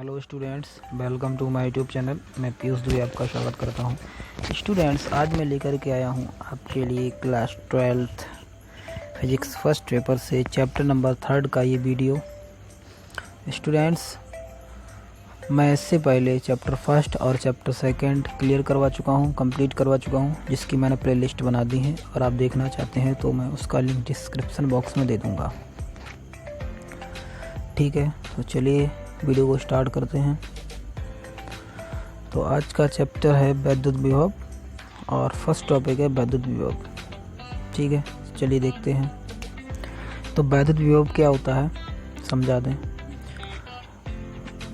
Hello students, welcome to my YouTube channel. मैं पीयूष दुबे आपका स्वागत करता हूं। स्टूडेंट्स, आज मैं लेकर के आया हूं आपके लिए class 12th physics first paper से चैप्टर नंबर 3 का ये वीडियो। स्टूडेंट्स, मैं इससे पहले चैप्टर फर्स्ट और चैप्टर सेकंड क्लियर करवा चुका हूं, कंप्लीट करवा चुका हूं, जिसकी मैंने प्ले लिस्ट बना दी है। और आप देखना चाहते हैं तो मैं उसका लिंक डिस्क्रिप्शन बॉक्स में दे दूँगा। ठीक है, तो चलिए वीडियो को स्टार्ट करते हैं। तो आज का चैप्टर है वैद्युत विभव और फर्स्ट टॉपिक है वैद्युत विभव। ठीक है, चलिए देखते हैं। तो वैद्युत विभव क्या होता है समझा दें।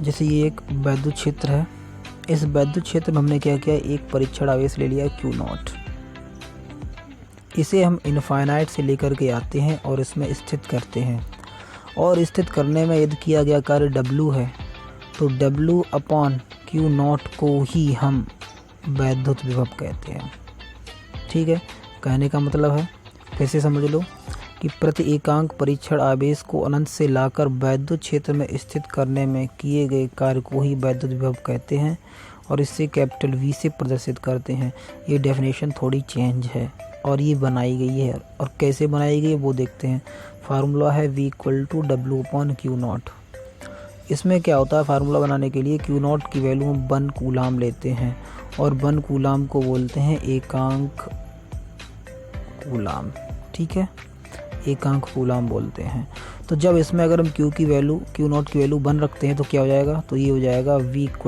जैसे ये एक वैद्युत क्षेत्र है। इस वैद्युत क्षेत्र में हमने क्या किया, एक परीक्षण आवेश ले लिया Q0। इसे हम इनफाइनाइट से लेकर के आते हैं और इसमें स्थित करते हैं। और स्थित करने में यदि किया गया कार्य W है तो W/Q0 को ही हम वैद्युत विभव कहते हैं। ठीक है, कहने का मतलब है, कैसे समझ लो कि प्रति एकांक परीक्षण आवेश को अनंत से लाकर वैद्युत क्षेत्र में स्थित करने में किए गए कार्य को ही वैद्युत विभव कहते हैं और इससे कैपिटल V से प्रदर्शित करते हैं। ये डेफिनेशन थोड़ी चेंज है और ये बनाई गई है। और कैसे बनाई गई वो देखते हैं। फार्मूला है V = W/Q0। इसमें क्या होता है, फार्मूला बनाने के लिए Q0 की वैल्यू हम 1 कूलाम लेते हैं और 1 कूलाम को बोलते हैं एकांक कूलाम। ठीक है, एकांक कूलाम बोलते हैं। तो जब इसमें अगर हम Q0 की वैल्यू 1 रखते हैं तो क्या हो जाएगा, तो ये हो जाएगा V =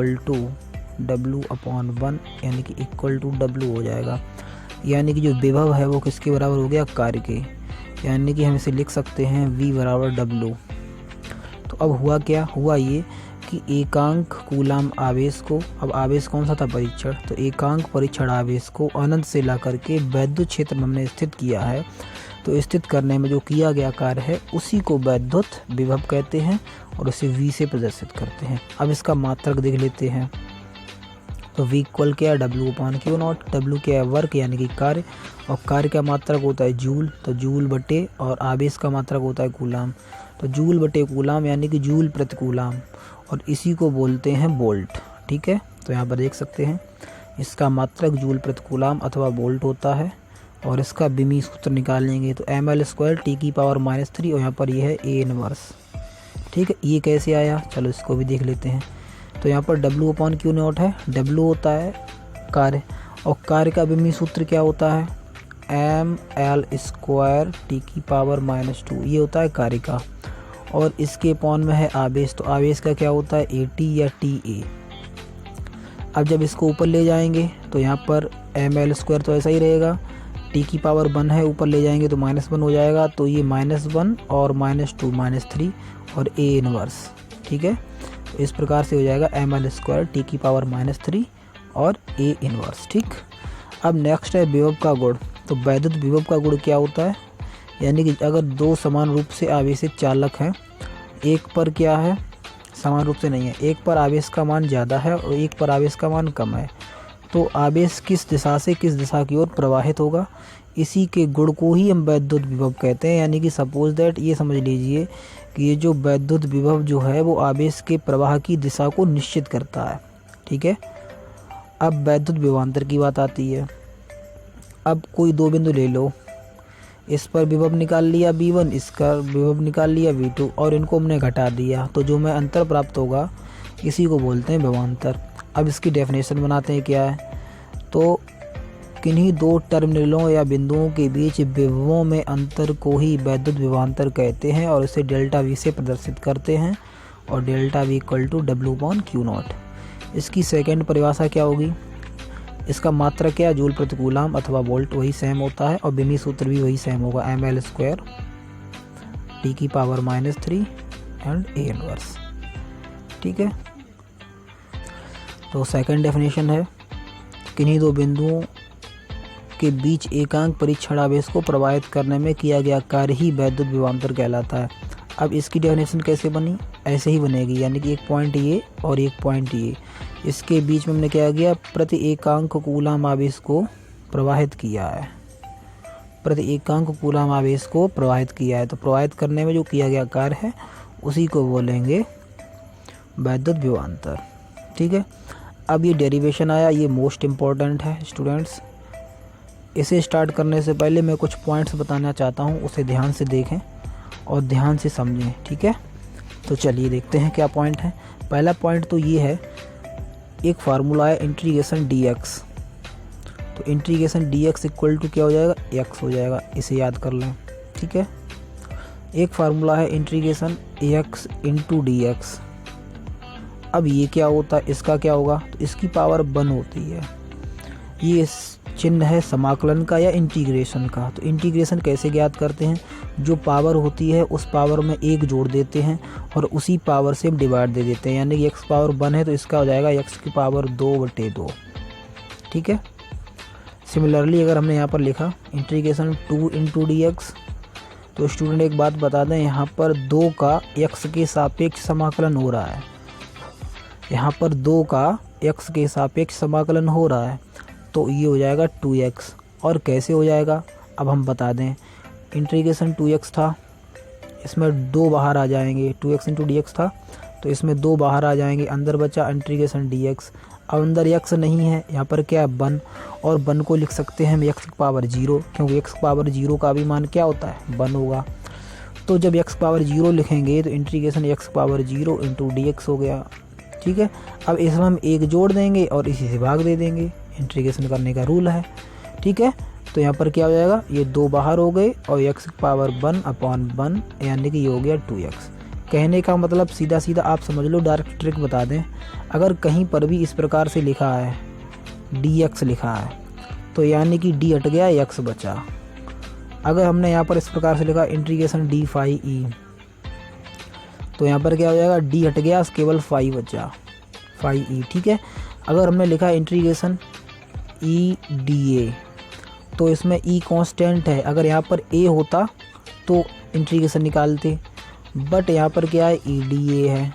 W/1, यानी कि इक्वल टू W हो जाएगा। यानी कि जो विभव है वो किसके बराबर हो गया, कार्य के। यानी कि हम इसे लिख सकते हैं V = W। तो अब हुआ क्या, हुआ ये कि एकांक कूलाम आवेश को, अब आवेश कौन सा था, परीक्षण, तो एकांक परीक्षण आवेश को अनंत से ला करके वैद्युत क्षेत्र में हमने स्थित किया है। तो स्थित करने में जो किया गया कार्य है उसी को वैद्युत विभव कहते हैं और उसे V से प्रदर्शित करते हैं। अब इसका मात्रक देख लेते हैं। तो V इक्वल क्या है, W/Q0। W क्या है, वर्क यानी कि कार्य, और कार्य का मात्रक होता है जूल, तो जूल बटे, और आवेश का मात्रक होता है कूलाम, तो जूल बटे कूलाम यानी कि जूल प्रति कूलाम, और इसी को बोलते हैं वोल्ट। ठीक है, तो यहाँ पर देख सकते हैं इसका मात्रक जूल प्रति कूलाम अथवा वोल्ट होता है। और इसका विमी सूत्र निकालेंगे तो ml² T⁻³ और यहाँ पर ये है A इनवर्स। ठीक है, ये कैसे आया, चलो इसको भी देख लेते हैं। तो यहाँ पर W/Q0 है, W होता है कार्य, और कार्य का विमी सूत्र क्या होता है, ml² T⁻², ये होता है कार्य का। और इसके अपॉन में है आवेश, तो आवेश का क्या होता है, AT या TA। अब जब इसको ऊपर ले जाएंगे तो यहाँ पर ml² तो ऐसा ही रहेगा, T⁻1 है, ऊपर ले जाएंगे तो -1 हो जाएगा, तो ये -1 और -2 -3 और A इनवर्स। ठीक है, तो इस प्रकार से हो जाएगा ml² T⁻³ और A इनवर्स। ठीक, अब नेक्स्ट है विभव का गुण। तो वैद्युत विभव का गुण क्या होता है, यानी कि अगर दो समान रूप से आवेशित चालक हैं, एक पर क्या है, समान रूप से नहीं है, एक पर आवेश का मान ज़्यादा है और एक पर आवेश का मान कम है, तो आवेश किस दिशा से किस दिशा की ओर प्रवाहित होगा, इसी के गुण को ही हम वैद्युत विभव कहते हैं। यानी कि सपोज दैट, ये समझ लीजिए कि ये जो वैद्युत विभव जो है वो आवेश के प्रवाह की दिशा को निश्चित करता है। ठीक है, अब वैद्युत विभवांतर की बात आती है। अब कोई दो बिंदु ले लो, इस पर विभव निकाल लिया V1, इसका विभव निकाल लिया V2 और इनको हमने घटा दिया, तो जो हमें अंतर प्राप्त होगा इसी को बोलते हैं विभवांतर। अब इसकी डेफिनेशन बनाते हैं, क्या है, तो किन्हीं दो टर्मिनलों या बिंदुओं के बीच विभवों में अंतर को ही वैद्युत विभवांतर कहते हैं और इसे ΔV से प्रदर्शित करते हैं, और ΔV = W/Q0। इसकी सेकंड परिभाषा क्या होगी, इसका मात्रक क्या है, जूल प्रति कूलाम अथवा वोल्ट, वही सेम होता है, और विमी सूत्र भी वही सेम होगा, ml² T⁻³ and A inverse. ठीक है, तो सेकंड डेफिनेशन है, किन्हीं दो बिंदुओं के बीच एकांक परीक्षण आवेश को प्रवाहित करने में किया गया कार्य ही वैद्युत विभवांतर कहलाता है। अब इसकी डेफिनेशन कैसे बनी, ऐसे ही बनेगी, यानी कि एक पॉइंट ये और एक पॉइंट ये, इसके बीच में हमने क्या किया, प्रति एकांक कूलाम आवेश को प्रवाहित किया है, प्रति एकांक कूलाम आवेश को प्रवाहित किया है। तो प्रवाहित करने में जो किया गया कार्य है उसी को बोलेंगे वैद्युत विभवांतर। ठीक है, अब ये डेरिवेशन आया, ये मोस्ट इम्पॉर्टेंट है स्टूडेंट्स। इसे स्टार्ट करने से पहले मैं कुछ पॉइंट्स बताना चाहता हूँ, उसे ध्यान से देखें और ध्यान से समझें। ठीक है, तो चलिए देखते हैं क्या पॉइंट है। पहला पॉइंट तो ये है, एक फार्मूला है इंटीग्रेशन dx। तो इंटीग्रेशन dx इक्वल टू क्या हो जाएगा, x हो जाएगा, इसे याद कर लें। ठीक है, एक फार्मूला है इंटीग्रेशन ax इंटू dx। अब ये क्या होता है, इसका क्या होगा, तो इसकी पावर 1 होती है। ये चिन्ह है समाकलन का या इंटीग्रेशन का। तो इंटीग्रेशन कैसे ज्ञात करते हैं, जो पावर होती है उस पावर में 1 जोड़ देते हैं और उसी पावर से हम डिवाइड दे देते हैं। यानी कि x पावर 1 है तो इसका हो जाएगा x की पावर 2/2। ठीक है, सिमिलरली अगर हमने यहाँ पर लिखा इंटीग्रेशन 2 इंटू dx, तो स्टूडेंट एक बात बता दें, यहाँ पर 2 का x के सापेक्ष समाकलन हो रहा है। यहाँ पर 2 का x के सापेक्ष समाकलन हो रहा है, तो ये हो जाएगा 2x। और कैसे हो जाएगा, अब हम बता दें, इंटीग्रेशन 2x था, इसमें 2 बाहर आ जाएंगे, 2x इंटू dx था तो इसमें 2 बाहर आ जाएंगे, अंदर बचा इंटीग्रेशन dx। अब अंदर x नहीं है, यहाँ पर क्या है 1, और 1 को लिख सकते हैं हम x की पावर 0, क्योंकि x की पावर 0 का भी मान क्या होता है, 1 होगा। तो जब x की पावर 0 लिखेंगे तो इंटीग्रेशन x की पावर 0 इंटू dx हो गया। ठीक है, अब इसमें हम 1 जोड़ देंगे और इसी से भाग दे देंगे, इंटीग्रेशन करने का रूल है। ठीक है, तो यहाँ पर क्या हो जाएगा, ये 2 बाहर हो गए और x की पावर 1/1, यानी कि ये हो गया 2x। कहने का मतलब सीधा सीधा आप समझ लो, डायरेक्ट ट्रिक बता दें, अगर कहीं पर भी इस प्रकार से लिखा है dx लिखा है तो यानी कि d हट गया, x बचा। अगर हमने यहाँ पर इस प्रकार से लिखा इंटीग्रेशन d phi e, तो यहाँ पर क्या हो जाएगा, d हट गया, केवल phi बचा, phi e। ठीक है, अगर हमने लिखा इंटीग्रेशन e dA, तो इसमें e कांस्टेंट है, अगर यहाँ पर a होता तो इंटीग्रेशन निकालते, बट यहाँ पर क्या है, e dA है।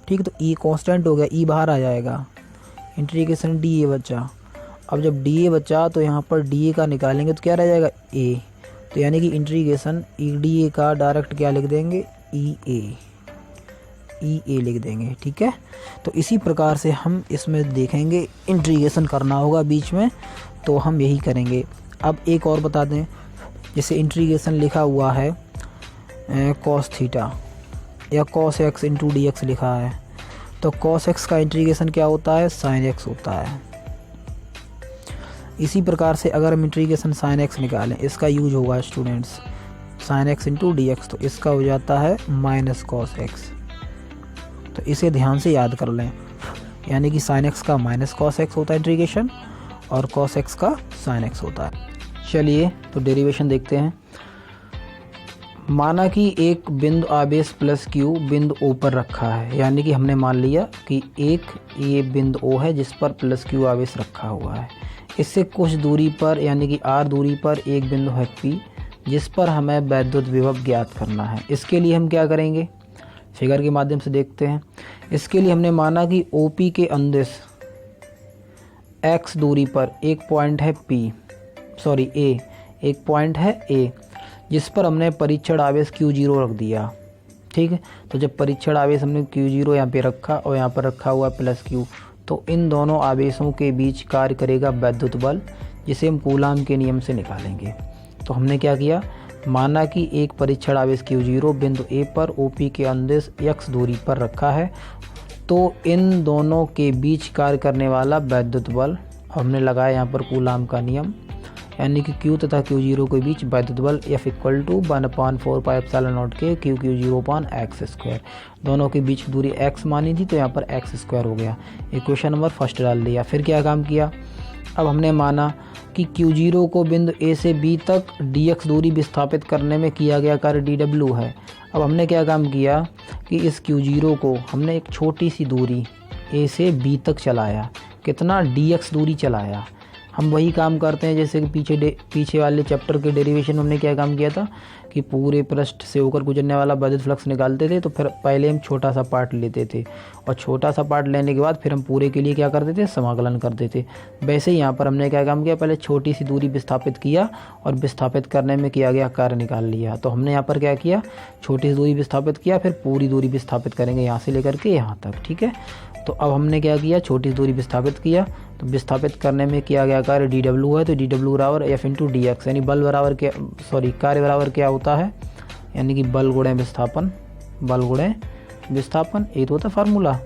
ठीक, तो e कांस्टेंट हो गया, e बाहर आ जाएगा, इंटीग्रेशन dA बचा। अब जब dA बचा तो यहाँ पर dA का निकालेंगे तो क्या रह जाएगा, a। तो यानी कि इंटीग्रेशन e dA का डायरेक्ट क्या लिख देंगे, EA लिख देंगे। ठीक है, तो इसी प्रकार से हम इसमें देखेंगे, इंटीग्रेशन करना होगा बीच में, तो हम यही करेंगे। अब एक और बता दें, जैसे इंटीग्रेशन लिखा हुआ है cos थीटा या cos x इंटू dx लिखा है, तो cos x का इंटीग्रेशन क्या होता है, sin x होता है। इसी प्रकार से अगर हम इंटीग्रेशन sin x निकालें, इसका यूज होगा students sin x into dx, तो इसका हो जाता है माइनस cos x। तो इसे ध्यान से याद कर लें, यानी कि sin x का माइनस cos x होता है इंटीग्रेशन, और cos x का sin x होता है। चलिए तो डेरिवेशन देखते हैं। माना कि एक बिंदु आवेश प्लस q बिंदु O पर रखा है, यानी कि हमने मान लिया कि एक ये बिंदु O है जिस पर प्लस q आवेश रखा हुआ है। इससे कुछ दूरी पर यानी कि r दूरी पर एक बिंदु है P, जिस पर हमें वैद्युत विभव ज्ञात करना है। इसके लिए हम क्या करेंगे, फिगर के माध्यम से देखते हैं। इसके लिए हमने माना कि OP के अंदिश x दूरी पर एक पॉइंट है A, एक पॉइंट है A, जिस पर हमने परीक्षण आवेश Q0 रख दिया। ठीक है, तो जब परीक्षण आवेश हमने Q0 यहाँ पे रखा और यहाँ पर रखा हुआ प्लस Q, तो इन दोनों आवेशों के बीच कार्य करेगा वैद्युत बल, जिसे हम कूलाम के नियम से निकालेंगे। तो हमने क्या किया, माना कि एक परीक्षण आवेश Q0 बिंदु A पर OP के अंदिश x दूरी पर रखा है, तो इन दोनों के बीच कार्य करने वाला वैद्युत बल हमने लगाया यहाँ पर कूलाम का नियम, यानी कि Q तथा Q0 के बीच वैद्युत बल F इक्वल टू 1/4πε0 के Q0/x²। दोनों के बीच दूरी x मानी थी तो यहाँ पर x² हो गया। इक्वेशन नंबर फर्स्ट डाल दिया। फिर क्या काम किया, अब हमने माना कि Q0 को बिंदु A से B तक dx दूरी विस्थापित करने में किया गया कार्य dw है। अब हमने क्या काम किया कि इस Q0 को हमने एक छोटी सी दूरी A से B तक चलाया। कितना, dx दूरी चलाया। हम वही काम करते हैं जैसे कि पीछे वाले चैप्टर के डेरिवेशन में हमने क्या काम किया था कि पूरे पृष्ठ से होकर गुजरने वाला विद्युत फ्लक्स निकालते थे, तो फिर पहले हम छोटा सा पार्ट लेते थे और छोटा सा पार्ट लेने के बाद फिर हम पूरे के लिए क्या करते थे, समाकलन करते थे। वैसे ही यहाँ पर हमने क्या काम किया, पहले छोटी सी दूरी विस्थापित किया और विस्थापित करने में किया गया कार्य निकाल लिया। तो हमने यहाँ पर क्या किया, छोटी सी दूरी विस्थापित किया, फिर पूरी दूरी विस्थापित करेंगे यहाँ से लेकर के यहाँ तक। ठीक है, तो अब हमने क्या किया, छोटी दूरी विस्थापित किया, तो विस्थापित करने में किया गया कार्य dw है, तो dw बराबर f इंटू डी एक्स, यानी बल बराबर क्या, कार्य बराबर क्या होता है, यानी कि बल गुणे विस्थापन, बल गुणे विस्थापन, ये तो होता है फार्मूला,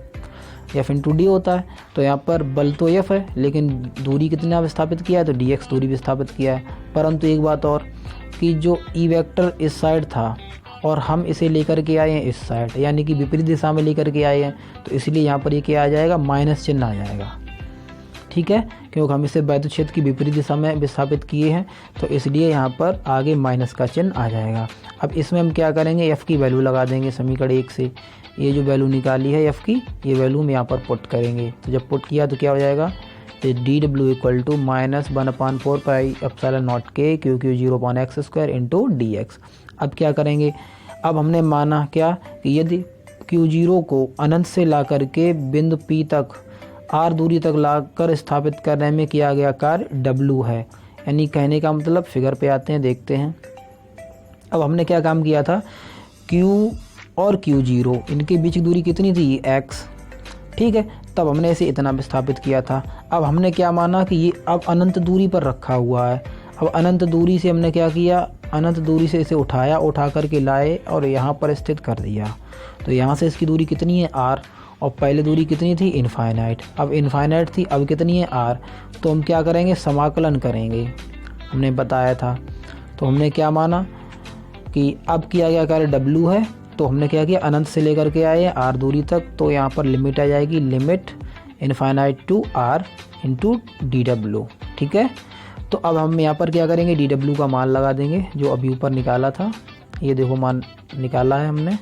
f इंटू डी होता है। तो यहाँ पर बल तो f है, लेकिन दूरी कितना विस्थापित किया है, तो dx दूरी विस्थापित किया है। परंतु एक बात और कि जो ई वेक्टर इस साइड था और हम इसे लेकर के आए हैं इस साइड, यानी कि विपरीत दिशा में लेकर के आए हैं, तो इसलिए यहाँ पर ये क्या आ जाएगा, माइनस चिन्ह आ जाएगा। ठीक है, क्योंकि हम इसे विद्युत क्षेत्र की विपरीत दिशा में विस्थापित किए हैं, तो इसलिए यहाँ पर आगे माइनस का चिन्ह आ जाएगा। अब इसमें हम क्या करेंगे, f की वैल्यू लगा देंगे समीकरण 1 से। ये जो वैल्यू निकाली है f की, ये वैल्यू हम यहाँ पर पुट करेंगे। तो जब पुट किया तो क्या हो जाएगा, तो dw equal to -1/4 pi epsilon not k q0/x² into D X. अब क्या करेंगे, अब हमने माना क्या कि यदि Q0 को अनंत से ला करके बिंदु P तक r दूरी तक लाकर स्थापित करने में किया गया कार्य W है, यानी कहने का मतलब, फिगर पे आते हैं देखते हैं। अब हमने क्या काम किया था, Q और Q0 इनके बीच की दूरी कितनी थी, x। ठीक है, तब हमने इसे इतना विस्थापित किया था। अब हमने क्या माना कि ये अब अनंत दूरी पर रखा हुआ है। अब अनंत दूरी से हमने क्या किया, अनंत दूरी से इसे उठाया, उठा करके लाए और यहाँ पर स्थित कर दिया। तो यहाँ से इसकी दूरी कितनी है, r, और पहले दूरी कितनी थी, इनफाइनाइट। अब इनफाइनाइट थी, अब कितनी है, r। तो हम क्या करेंगे, समाकलन करेंगे, हमने बताया था। तो हमने क्या माना कि अब किया गया कार्य w है, तो हमने क्या किया, अनंत से लेकर के आए r दूरी तक, तो यहाँ पर लिमिट आ जाएगी, limit infinite to r into dw। ठीक है, तो अब हम यहाँ पर क्या करेंगे, dw का मान लगा देंगे जो अभी ऊपर निकाला था। ये देखो मान निकाला है हमने।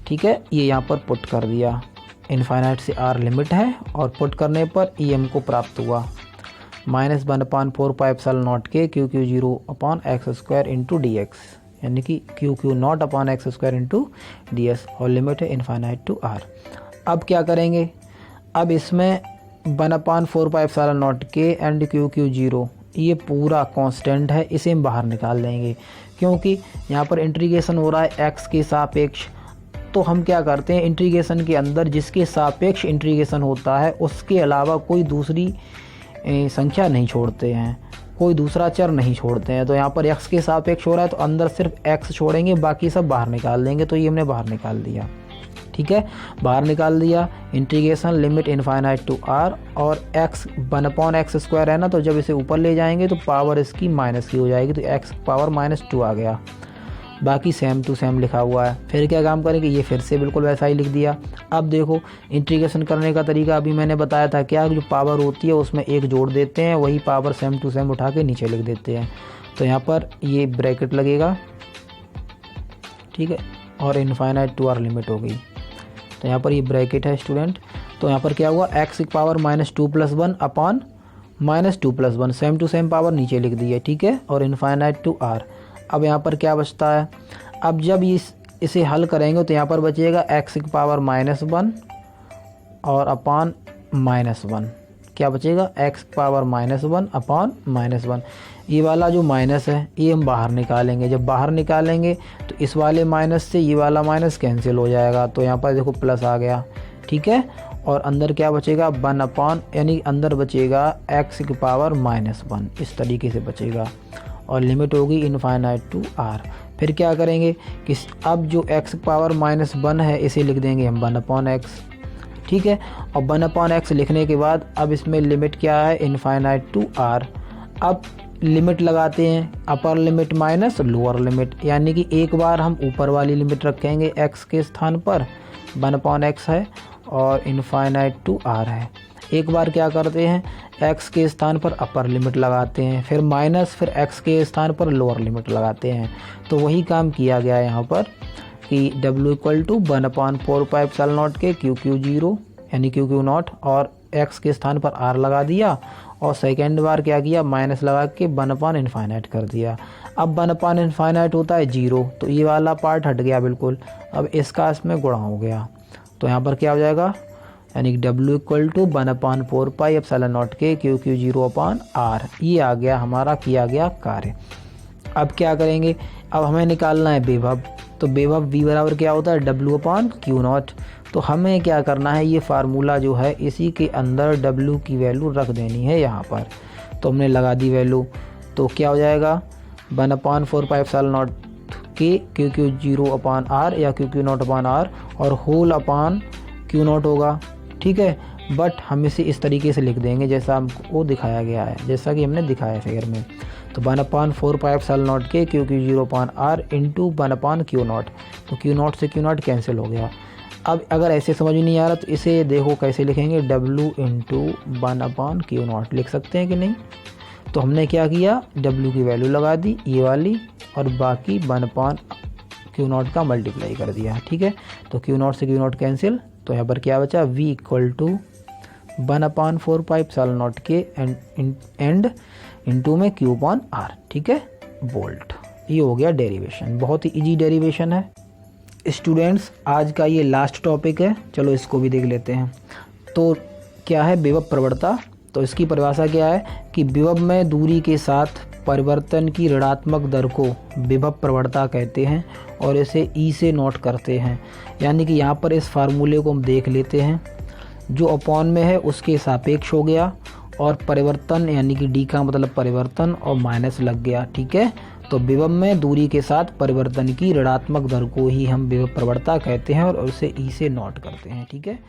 ठीक है, ये यहाँ पर पुट कर दिया, इनफाइनाइट से r लिमिट है और पुट करने पर em को प्राप्त हुआ -1/4 pi epsilon not k q0/x² into D x, यानी कि q0/x² इंटू डी एस, और लिमिट है इनफाइनाइट टू r। अब क्या करेंगे, अब इसमें 1/4 pi epsilon not k and q0 ये पूरा कांस्टेंट है, इसे हम बाहर निकाल देंगे, क्योंकि यहाँ पर इंटीग्रेशन हो रहा है x के सापेक्ष। तो हम क्या करते हैं, इंटीग्रेशन के अंदर जिसके सापेक्ष इंटीग्रेशन होता है उसके अलावा कोई दूसरी संख्या नहीं छोड़ते हैं, कोई दूसरा चर नहीं छोड़ते हैं। तो यहाँ पर x के सापेक्ष हो रहा है, तो अंदर सिर्फ x छोड़ेंगे, बाकी सब बाहर निकाल देंगे। तो ये हमने बाहर निकाल दिया। ठीक है, बाहर निकाल दिया, integration limit infinite to r, और x 1/x² है ना, तो जब इसे ऊपर ले जाएंगे तो पावर इसकी माइनस की हो जाएगी, तो x पावर -2 आ गया। बाकी सेम टू सेम लिखा हुआ है। फिर क्या काम करेंगे, ये फिर से बिल्कुल वैसा ही लिख दिया। अब देखो इंटीग्रेशन करने का तरीका अभी मैंने बताया था, क्या जो पावर होती है उसमें एक जोड़ देते हैं, वही पावर सेम टू सेम उठा के नीचे लिख देते हैं। तो यहाँ पर ये ब्रैकेट लगेगा, ठीक है, और इनफाइनाइट टू r लिमिट हो गई। तो यहाँ पर ये ब्रैकेट है स्टूडेंट। तो यहाँ पर क्या हुआ, x की power -2 + 1 upon -2 + 1, same to same power नीचे लिख दी है। ठीक है, और इनफाइनाइट टू r। अब यहाँ पर क्या बचता है, अब जब इसे हल करेंगे तो यहाँ पर बचेगा x की पावर -1 और अपॉन -1, क्या बचेगा, x की पावर -1 अपॉन -1। ये वाला जो माइनस है ये हम बाहर निकालेंगे। जब बाहर निकालेंगे तो इस वाले माइनस से ये वाला माइनस कैंसिल हो जाएगा, तो यहाँ पर देखो प्लस आ गया। ठीक है, और अंदर क्या बचेगा, 1 अपॉन, यानी अंदर बचेगा x की पावर -1, इस तरीके से बचेगा, और लिमिट होगी इनफाइनाइट टू r। फिर क्या करेंगे कि अब जो x की पावर -1 है इसे लिख देंगे हम 1/x। ठीक है, और 1/x लिखने के बाद अब इसमें लिमिट क्या है, इनफाइनाइट टू r। अब लिमिट लगाते हैं, upper limit minus lower limit, यानी कि एक बार हम ऊपर वाली लिमिट रखेंगे x के स्थान पर, 1/x है और इनफाइनाइट टू r है। एक बार क्या करते हैं, x के स्थान पर अपर लिमिट लगाते हैं, फिर माइनस, फिर x के स्थान पर लोअर लिमिट लगाते हैं। तो वही काम किया गया यहाँ पर कि w equal to 1/4 pi epsilon not K q0 यानी q0, और x के स्थान पर r लगा दिया और सेकेंड बार क्या किया, माइनस लगा के 1/इनफाइनाइट कर दिया। अब 1/इनफाइनाइट होता है 0, तो ये वाला पार्ट हट गया बिल्कुल। अब इसका इसमें गुणा हो गया, तो यहाँ पर क्या हो जाएगा, यानी कि W equal to 1/4πε0 Q 0/R। ये आ गया हमारा किया गया कार्य। अब क्या करेंगे, अब हमें निकालना है विभव। तो विभव V बराबर क्या होता है, W/Q0। तो हमें क्या करना है, ये फार्मूला जो है इसी के अंदर W की वैल्यू रख देनी है यहाँ पर। तो हमने लगा दी वैल्यू, तो क्या हो जाएगा 1/4πε0 Q 0/R या Q 0/R और होल अपान Q0 होगा। ठीक है, बट हम इसे इस तरीके से लिख देंगे जैसा हमको दिखाया गया है, जैसा कि हमने दिखाया फिगर में। तो 1/4πε0 Q 0/R इंटू 1/Q0। तो Q0 से Q0 कैंसिल हो गया। अब अगर ऐसे समझ में नहीं आ रहा तो इसे देखो कैसे लिखेंगे, W इंटू 1/Q0 लिख सकते हैं कि नहीं। तो हमने क्या किया, W की वैल्यू लगा दी ये वाली और बाकी 1/Q0 का मल्टीप्लाई कर दिया। ठीक है, तो Q0 से Q0 कैंसिल, तो यहाँ पर क्या बचा, V equal to 1/4πε0 and into में Q/R। ठीक है, वोल्ट। ये हो गया डेरिवेशन, बहुत ही इजी डेरिवेशन है स्टूडेंट्स। आज का ये लास्ट टॉपिक है, चलो इसको भी देख लेते हैं। तो क्या है विभव प्रवणता, तो इसकी परिभाषा क्या है कि विभव में दूरी के साथ परिवर्तन की ऋणात्मक दर को विभव प्रवणता कहते हैं और इसे ई से नोट करते हैं। यानी कि यहाँ पर इस फार्मूले को हम देख लेते हैं, जो अपॉन में है उसके सापेक्ष हो गया और परिवर्तन यानी कि डी का मतलब परिवर्तन और माइनस लग गया। ठीक है, तो विभव में दूरी के साथ परिवर्तन की ऋणात्मक दर को ही हम विभव प्रवणता कहते हैं और उसे ई से नोट करते हैं। ठीक है।